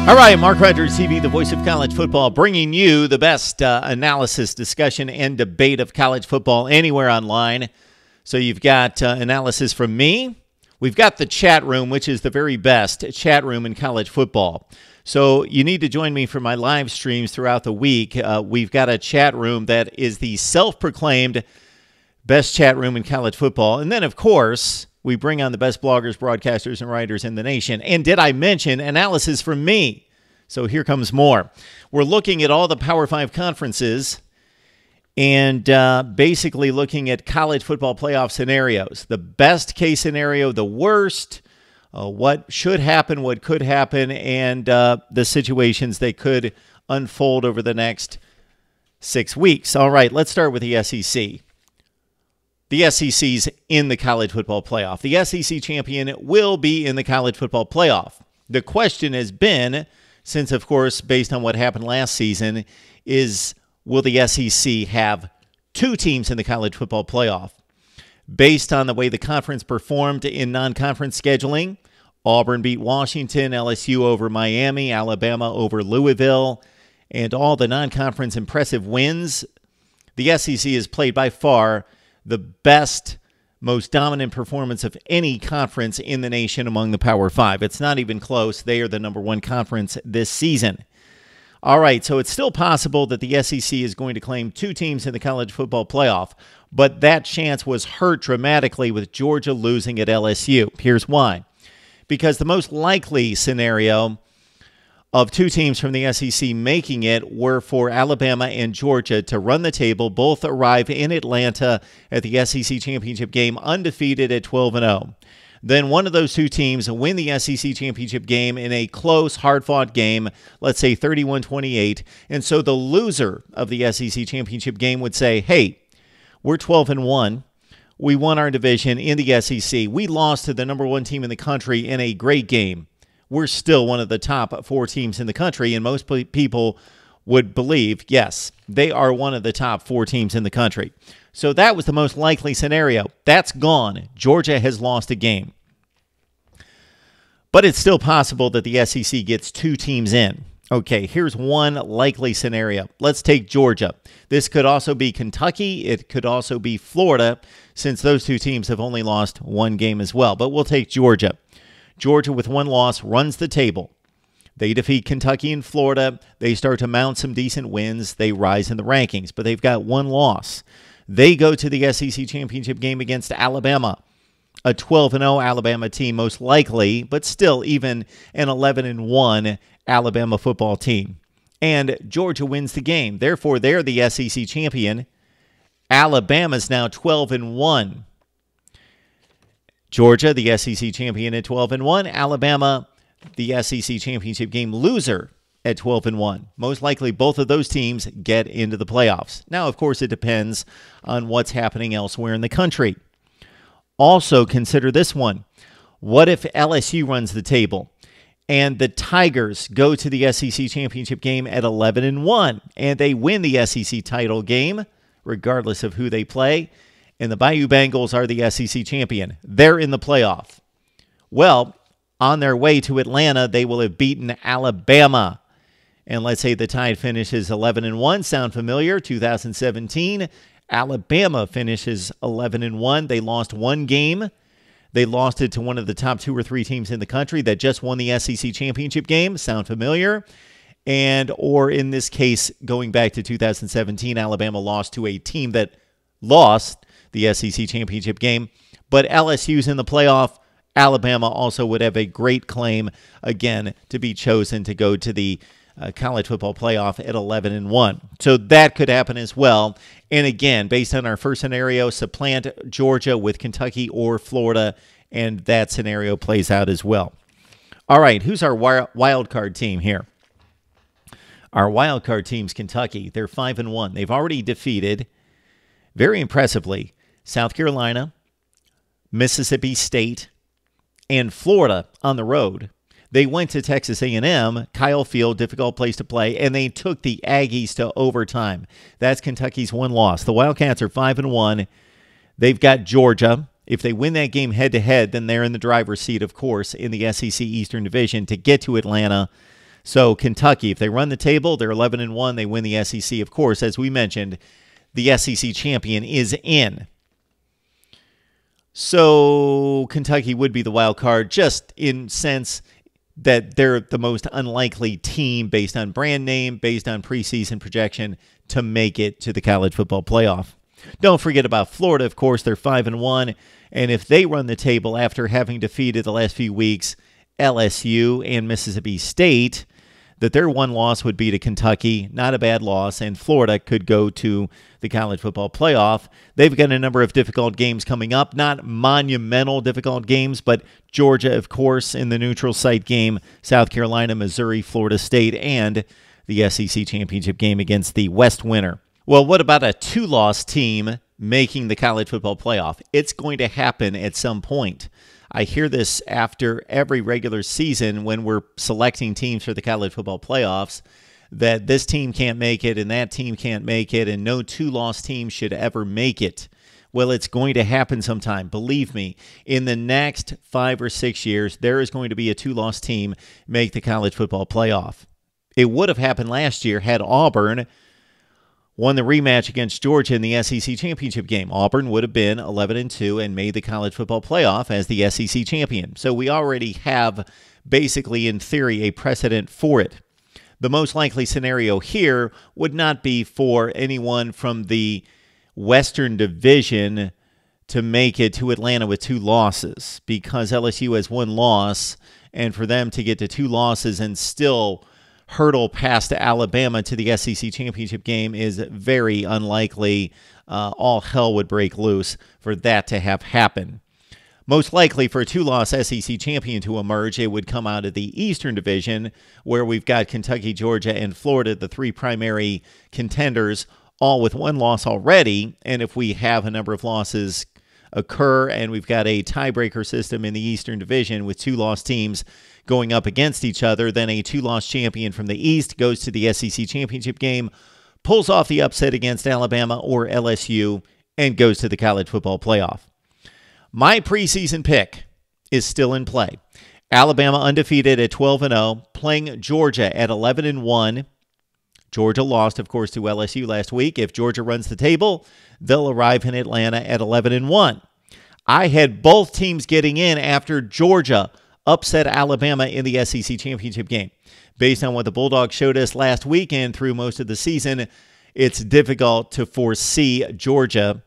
All right, MarkRogersTV, the voice of college football, bringing you the best analysis, discussion, and debate of college football anywhere online. So you've got analysis from me. We've got the chat room, which is the very best chat room in college football. So you need to join me for my live streams throughout the week. We've got a chat room that is the self-proclaimed best chat room in college football. And then, of course, we bring on the best bloggers, broadcasters, and writers in the nation. And did I mention analysis from me? So here comes more. We're looking at all the Power 5 conferences and basically looking at college football playoff scenarios. The best case scenario, the worst, what should happen, what could happen, and the situations that could unfold over the next 6 weeks. All right, let's start with the SEC. The SEC's in the college football playoff. The SEC champion will be in the college football playoff. The question has been, since, of course, based on what happened last season, is will the SEC have two teams in the college football playoff? Based on the way the conference performed in non-conference scheduling, Auburn beat Washington, LSU over Miami, Alabama over Louisville, and all the non-conference impressive wins, the SEC has played by far the best, most dominant performance of any conference in the nation among the Power 5. It's not even close. They are the number one conference this season. All right, so it's still possible that the SEC is going to claim two teams in the college football playoff, but that chance was hurt dramatically with Georgia losing at LSU. Here's why. Because the most likely scenario of two teams from the SEC making it were for Alabama and Georgia to run the table. Both arrive in Atlanta at the SEC championship game undefeated at 12-0. Then one of those two teams win the SEC championship game in a close, hard-fought game, let's say 31-28. And so the loser of the SEC championship game would say, hey, we're 12-1. We won our division in the SEC. We lost to the number one team in the country in a great game. We're still one of the top four teams in the country, and most people would believe, yes, they are one of the top four teams in the country. So that was the most likely scenario. That's gone. Georgia has lost a game. But it's still possible that the SEC gets two teams in. Okay, here's one likely scenario. Let's take Georgia. This could also be Kentucky. It could also be Florida, since those two teams have only lost one game as well. But we'll take Georgia. Georgia, with one loss, runs the table. They defeat Kentucky and Florida. They start to mount some decent wins. They rise in the rankings, but they've got one loss. They go to the SEC championship game against Alabama, a 12-0 Alabama team most likely, but still even an 11-1 Alabama football team. And Georgia wins the game. Therefore, they're the SEC champion. Alabama's now 12-1. Georgia, the SEC champion at 12-1. Alabama, the SEC championship game loser at 12-1. Most likely, both of those teams get into the playoffs. Now, of course, it depends on what's happening elsewhere in the country. Also, consider this one. What if LSU runs the table and the Tigers go to the SEC championship game at 11-1 and they win the SEC title game, regardless of who they play, and the Bayou Bengals are the SEC champion? They're in the playoff. Well, on their way to Atlanta, they will have beaten Alabama. And let's say the Tide finishes 11-1. Sound familiar? 2017, Alabama finishes 11-1. They lost one game. They lost it to one of the top two or three teams in the country that just won the SEC championship game. Sound familiar? And, or in this case, going back to 2017, Alabama lost to a team that lost the SEC championship game. But LSU's in the playoff. Alabama also would have a great claim, again, to be chosen to go to the college football playoff at 11-1. So that could happen as well. And again, based on our first scenario, supplant Georgia with Kentucky or Florida, and that scenario plays out as well. All right, who's our wild card team here? Our wild card team's Kentucky. They're 5-1. They've already defeated, very impressively, South Carolina, Mississippi State, and Florida on the road. They went to Texas A&M, Kyle Field, difficult place to play, and they took the Aggies to overtime. That's Kentucky's one loss. The Wildcats are 5-1. They've got Georgia. If they win that game head-to-head, then they're in the driver's seat, of course, in the SEC Eastern Division to get to Atlanta. So Kentucky, if they run the table, they're 11-1. They win the SEC. Of course, as we mentioned, the SEC champion is in. So Kentucky would be the wild card, just in sense that they're the most unlikely team based on brand name, based on preseason projection to make it to the college football playoff. Don't forget about Florida, of course. They're 5-1, and if they run the table after having defeated the last few weeks LSU and Mississippi State, that their one loss would be to Kentucky, not a bad loss, and Florida could go to the college football playoff. They've got a number of difficult games coming up, not monumental difficult games, but Georgia, of course, in the neutral site game, South Carolina, Missouri, Florida State, and the SEC championship game against the West winner. Well, what about a two-loss team making the college football playoff? It's going to happen at some point. I hear this after every regular season when we're selecting teams for the college football playoffs, that this team can't make it and that team can't make it and no two-loss team should ever make it. Well, it's going to happen sometime. Believe me, in the next 5 or 6 years, there is going to be a two-loss team make the college football playoff. It would have happened last year had Auburn won the rematch against Georgia in the SEC championship game. Auburn would have been 11-2 and made the college football playoff as the SEC champion. So we already have, basically in theory, a precedent for it. The most likely scenario here would not be for anyone from the Western Division to make it to Atlanta with 2 losses, because LSU has 1 loss, and for them to get to 2 losses and still hurdle past Alabama to the SEC championship game is very unlikely. All hell would break loose for that to have happened. Most likely for a 2-loss SEC champion to emerge, it would come out of the Eastern Division, where we've got Kentucky, Georgia, and Florida, the 3 primary contenders, all with 1 loss already. And if we have a number of losses occur and we've got a tiebreaker system in the Eastern Division with 2-loss teams going up against each other, then a 2-loss champion from the East goes to the SEC championship game, pulls off the upset against Alabama or LSU, and goes to the college football playoff. My preseason pick is still in play. Alabama undefeated at 12-0, playing Georgia at 11-1. Georgia lost, of course, to LSU last week. If Georgia runs the table, they'll arrive in Atlanta at 11-1. I had both teams getting in after Georgia upset Alabama in the SEC championship game. Based on what the Bulldogs showed us last week and through most of the season, it's difficult to foresee Georgia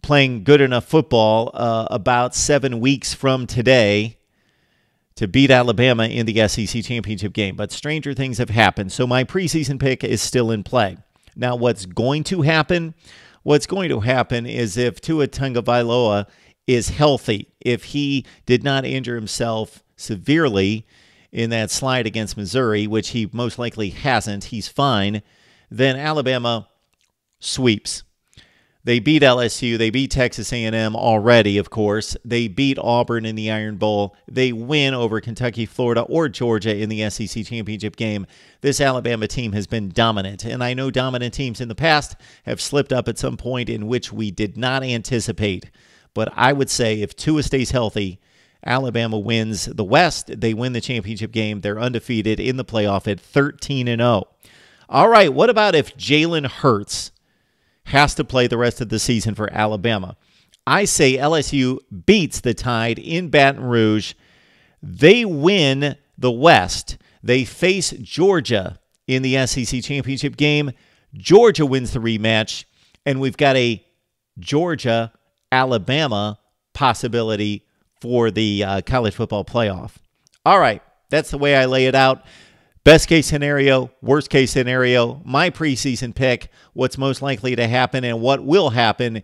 playing good enough football about 7 weeks from today to beat Alabama in the SEC championship game. But stranger things have happened, so my preseason pick is still in play. Now, what's going to happen? What's going to happen is if Tua Tagovailoa is healthy, if he did not injure himself severely in that slide against Missouri, which he most likely hasn't, he's fine, then Alabama sweeps. They beat LSU. They beat Texas A&M already, of course. They beat Auburn in the Iron Bowl. They win over Kentucky, Florida, or Georgia in the SEC championship game. This Alabama team has been dominant, and I know dominant teams in the past have slipped up at some point in which we did not anticipate. But I would say if Tua stays healthy, Alabama wins the West. They win the championship game. They're undefeated in the playoff at 13-0. All right, what about if Jalen Hurts has to play the rest of the season for Alabama? I say LSU beats the Tide in Baton Rouge. They win the West. They face Georgia in the SEC championship game. Georgia wins the rematch, and we've got a Georgia-Alabama possibility for the college football playoff. All right, that's the way I lay it out. Best case scenario, worst case scenario, my preseason pick, what's most likely to happen and what will happen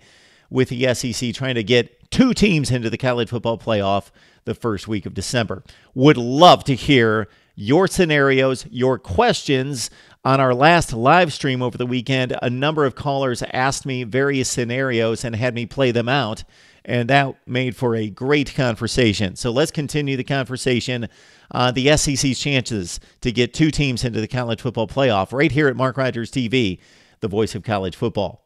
with the SEC trying to get 2 teams into the college football playoff the first week of December. Would love to hear your scenarios, your questions. On our last live stream over the weekend, a number of callers asked me various scenarios and had me play them out, and that made for a great conversation. So let's continue the conversation on the SEC's chances to get 2 teams into the college football playoff right here at Mark Rogers TV, the voice of college football.